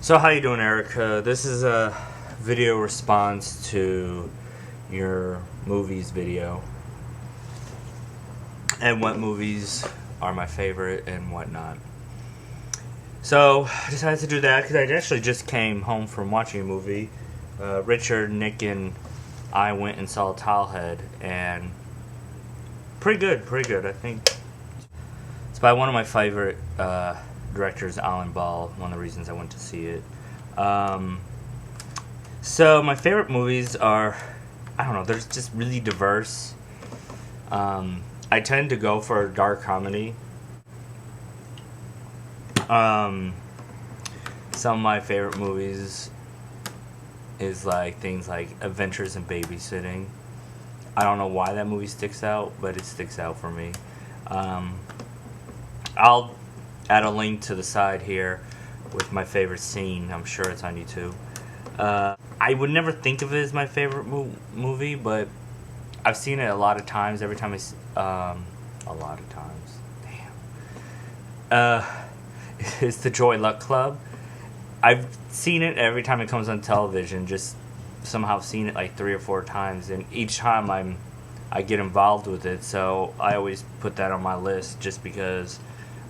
So how you doing, Erika? This is a video response to your movies video and what movies are my favorite and whatnot. So I decided to do that because I actually just came home from watching a movie. Richard, Nick, and I went and saw Towelhead, and pretty good. I think it's by one of my favorite directors, Alan Ball. One of the reasons I went to see it. So my favorite movies are, I don't know, they're just really diverse. I tend to go for a dark comedy. Some of my favorite movies is like things like Adventures in Babysitting. I don't know why that movie sticks out, but it sticks out for me. I'll add a link to the side here with my favorite scene. I'm sure it's on YouTube. I would never think of it as my favorite movie, but I've seen it a lot of times. Every time a lot of times. Damn. It's the Joy Luck Club. I've seen it every time it comes on television. Just somehow seen it like 3 or 4 times, and each time I get involved with it. So I always put that on my list just because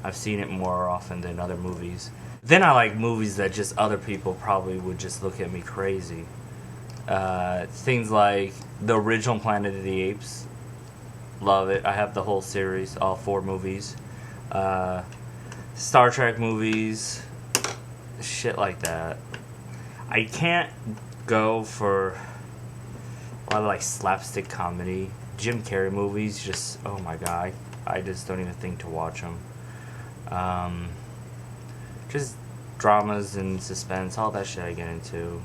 I've seen it more often than other movies. Then I like movies that just other people probably would just look at me crazy. Things like the original Planet of the Apes. Love it. I have the whole series, all 4 movies. Star Trek movies. Shit like that. I can't go for a lot of like slapstick comedy. Jim Carrey movies, just, oh my god. I just don't even think to watch them. Just dramas and suspense, all that shit I get into.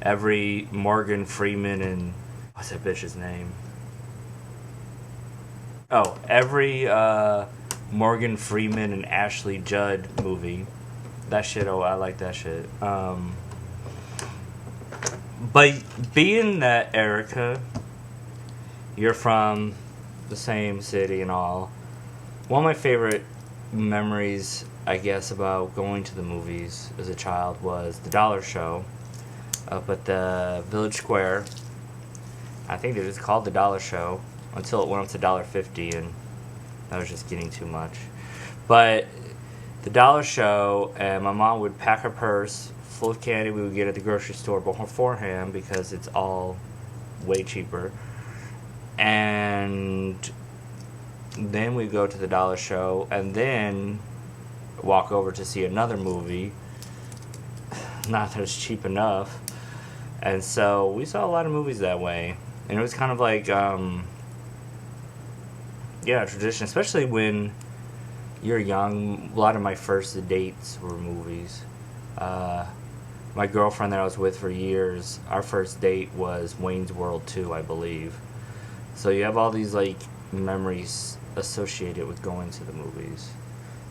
Every Morgan Freeman and what's that bitch's name? Oh, every Morgan Freeman and Ashley Judd movie. That shit, oh, I like that shit. But being that, Erika, you're from the same city and all, one of my favorite memories, I guess, about going to the movies as a child was the Dollar Show up at the Village Square. I think it was called the Dollar Show until it went up to $1.50, and that was just getting too much. But the Dollar Show, and my mom would pack her purse full of candy we would get at the grocery store beforehand because it's all way cheaper. And then we'd go to the Dollar Show and then walk over to see another movie. Not that it's cheap enough. And so we saw a lot of movies that way. And it was kind of like, tradition, especially when you're young. A lot of my first dates were movies. My girlfriend that I was with for years, our first date was Wayne's World 2, I believe. So you have all these like memories associated with going to the movies.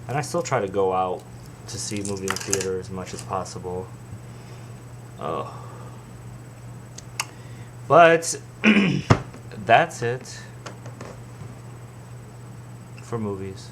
And I still try to go out to see a movie in the theater as much as possible. Oh. But that's it for movies.